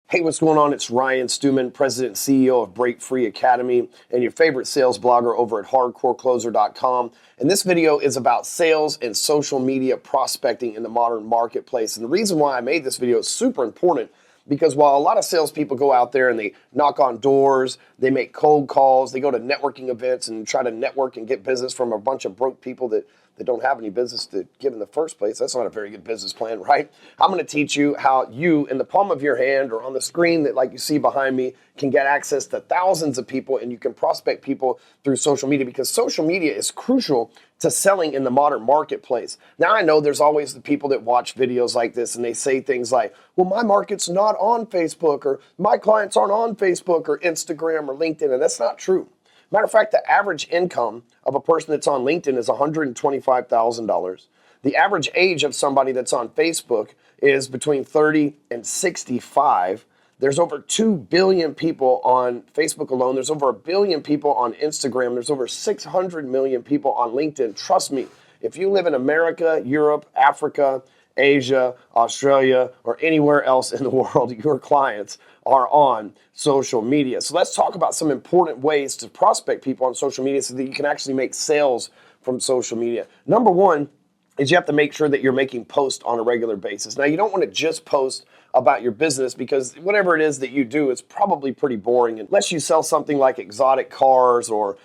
Hey, what's going on? It's Ryan Stewman, President and CEO of Break Free Academy and your favorite sales blogger over at hardcorecloser.com. And this video is about sales and social media prospecting in the modern marketplace. And the reason why I made this video is super important because while a lot of salespeople go out there and they knock on doors, they make cold calls, they go to networking events and try to network and get business from a bunch of broke people that don't have any business to give in the first place. That's not a very good business plan, right? I'm going to teach you how you, in the palm of your hand or on the screen that like you see behind me, can get access to thousands of people and you can prospect people through social media because social media is crucial to selling in the modern marketplace. Now, I know there's always the people that watch videos like this and they say things like, well, my market's not on Facebook or my clients aren't on Facebook or Instagram or LinkedIn, and that's not true. Matter of fact, the average income of a person that's on LinkedIn is $125,000. The average age of somebody that's on Facebook is between 30 and 65. There's over 2 billion people on Facebook alone. There's over 1 billion people on Instagram. There's over 600 million people on LinkedIn. Trust me, if you live in America, Europe, Africa, Asia, Australia, or anywhere else in the world, your clients are on social media. So let's talk about some important ways to prospect people on social media so that you can actually make sales from social media. Number one is you have to make sure that you're making posts on a regular basis. Now, you don't want to just post about your business because whatever it is that you do, it's probably pretty boring unless you sell something like exotic cars or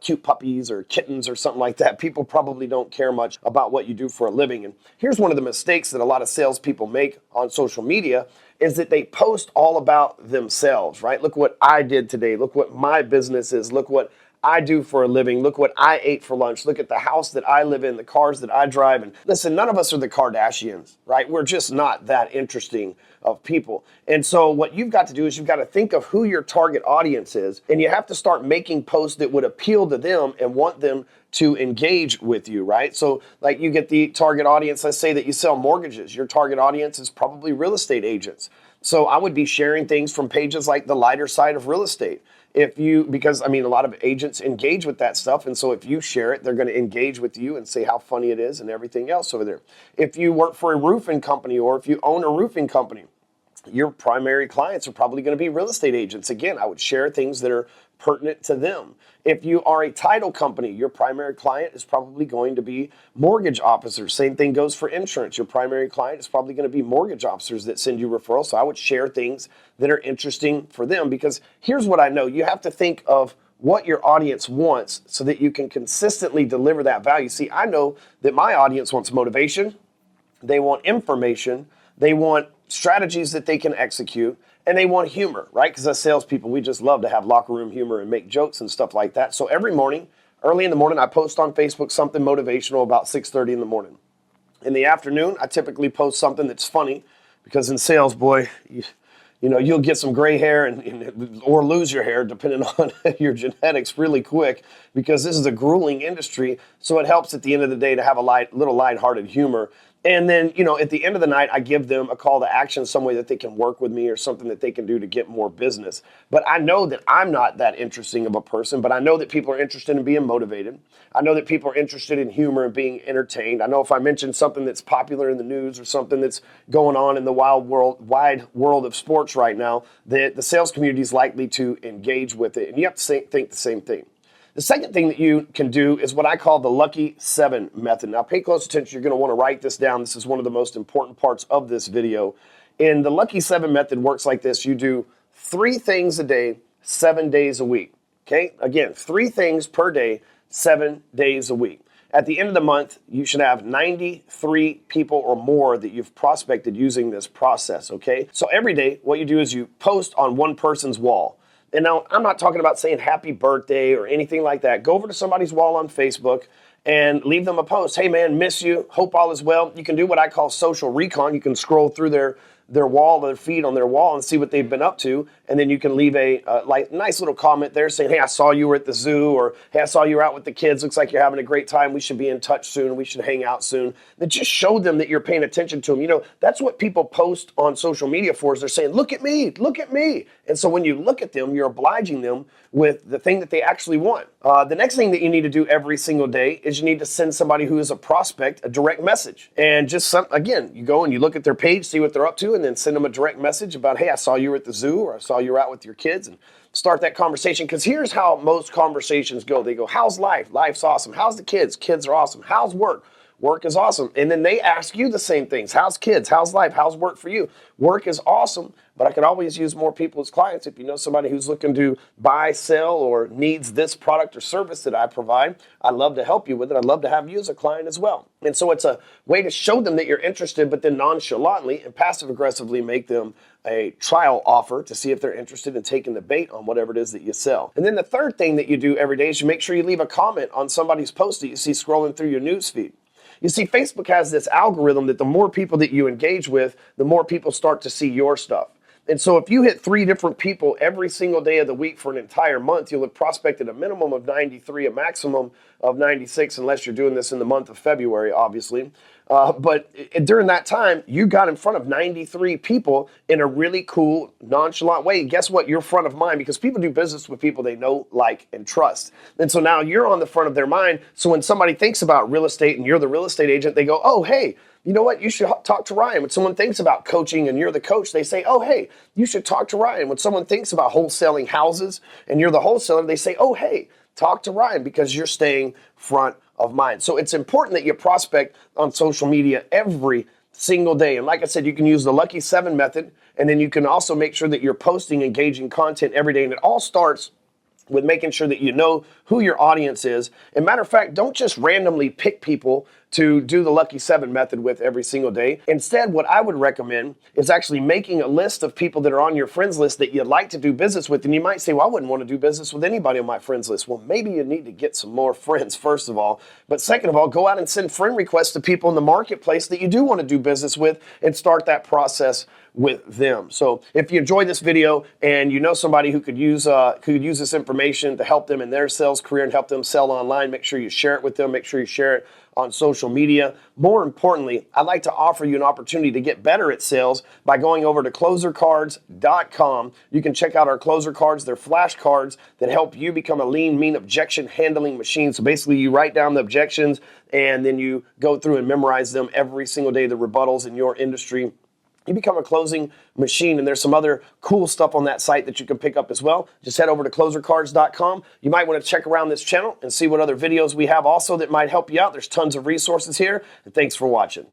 cute puppies or kittens or something like that. People probably don't care much about what you do for a living. And here's one of the mistakes that a lot of salespeople make on social media is that they post all about themselves, right? Look what I did today. Look what my business is. Look what I do for a living. Look what I ate for lunch. Look at the house that I live in, the cars that I drive. And listen, none of us are the Kardashians, right? We're just not that interesting of people. And so what you've got to do is you've got to think of who your target audience is, and you have to start making posts that would appeal to them and want them to engage with you, right? So like you get the target audience, let's say that you sell mortgages. Your target audience is probably real estate agents. So I would be sharing things from pages like The Lighter Side of Real Estate. Because I mean, a lot of agents engage with that stuff. And so if you share it, they're going to engage with you and say how funny it is and everything else over there. If you work for a roofing company or if you own a roofing company, your primary clients are probably going to be real estate agents. Again, I would share things that are pertinent to them. If you are a title company, your primary client is probably going to be mortgage officers. Same thing goes for insurance. Your primary client is probably going to be mortgage officers that send you referrals. So I would share things that are interesting for them because here's what I know. You have to think of what your audience wants so that you can consistently deliver that value. See, I know that my audience wants motivation. They want information. They want strategies that they can execute. And they want humor, right? Because as salespeople, we just love to have locker room humor and make jokes and stuff like that. So every morning, early in the morning, I post on Facebook something motivational about 6:30 in the morning. In the afternoon, I typically post something that's funny because in sales, boy, you'll get some gray hair or lose your hair depending on your genetics really quick because this is a grueling industry. So it helps at the end of the day to have a little lighthearted humor. And then, at the end of the night, I give them a call to action, some way that they can work with me or something that they can do to get more business. But I know that I'm not that interesting of a person, but I know that people are interested in being motivated. I know that people are interested in humor and being entertained. I know if I mention something that's popular in the news or something that's going on in the wide world of sports right now, that the sales community is likely to engage with it. And you have to think the same thing. The second thing that you can do is what I call the Lucky 7 method. Now, pay close attention. You're going to want to write this down. This is one of the most important parts of this video. And the Lucky 7 method works like this. You do 3 things a day, 7 days a week. Okay? Again, 3 things per day, 7 days a week. At the end of the month, you should have 93 people or more that you've prospected using this process. Okay? So every day, what you do is you post on one person's wall. And now, I'm not talking about saying happy birthday or anything like that. Go over to somebody's wall on Facebook and leave them a post. Hey, man, miss you. Hope all is well. You can do what I call social recon. You can scroll through their wall, their feed on their wall and see what they've been up to. And then you can leave a nice little comment there saying, hey, I saw you were at the zoo, or hey, I saw you were out with the kids. Looks like you're having a great time. We should be in touch soon. We should hang out soon. Then just show them that you're paying attention to them. That's what people post on social media for, is they're saying, look at me, look at me. And so when you look at them, you're obliging them with the thing that they actually want. The next thing that you need to do every single day is you need to send somebody who is a prospect a direct message. And again, you go and you look at their page, see what they're up to, and and then send them a direct message about, hey, I saw you were at the zoo, or I saw you were out with your kids, and start that conversation. Because here's how most conversations go. They go, how's life? Life's awesome. How's the kids? Kids are awesome. How's work? Work is awesome. And then they ask you the same things. How's kids? How's life? How's work for you? Work is awesome, but I could always use more people as clients. If you know somebody who's looking to buy, sell, or needs this product or service that I provide, I'd love to help you with it. I'd love to have you as a client as well. And so it's a way to show them that you're interested, but then nonchalantly and passive aggressively make them a trial offer to see if they're interested in taking the bait on whatever it is that you sell. And then the third thing that you do every day is you make sure you leave a comment on somebody's post that you see scrolling through your news feed. You see, Facebook has this algorithm that the more people that you engage with, the more people start to see your stuff. And so if you hit 3 different people every single day of the week for an entire month, you'll have prospected a minimum of 93, a maximum of 96, unless you're doing this in the month of February, obviously. But during that time, you got in front of 93 people in a really cool, nonchalant way. And guess what? You're front of mind because people do business with people they know, like, and trust. And so now you're on the front of their mind. So when somebody thinks about real estate and you're the real estate agent, they go, oh, hey, you know what? You should talk to Ryan. When someone thinks about coaching and you're the coach, they say, oh, hey, you should talk to Ryan. When someone thinks about wholesaling houses and you're the wholesaler, they say, oh, hey, talk to Ryan, because you're staying front of mind. So it's important that you prospect on social media every single day. And like I said, you can use the Lucky 7 method, and then you can also make sure that you're posting engaging content every day. And it all starts with making sure that you know who your audience is. And matter of fact, don't just randomly pick people to do the Lucky 7 method with every single day. Instead, what I would recommend is actually making a list of people that are on your friends list that you'd like to do business with. And you might say, well, I wouldn't want to do business with anybody on my friends list. Well, maybe you need to get some more friends, first of all. But second of all, go out and send friend requests to people in the marketplace that you do want to do business with and start that process with them. So if you enjoyed this video and you know somebody who could use this information to help them in their sales career and help them sell online, make sure you share it with them. Make sure you share it on social media. More importantly, I'd like to offer you an opportunity to get better at sales by going over to closercards.com. You can check out our closer cards. They're flashcards that help you become a lean, mean objection handling machine. So basically you write down the objections and then you go through and memorize them every single day, the rebuttals in your industry. You become a closing machine, and there's some other cool stuff on that site that you can pick up as well. Just head over to closercards.com. You might want to check around this channel and see what other videos we have also that might help you out. There's tons of resources here, and thanks for watching.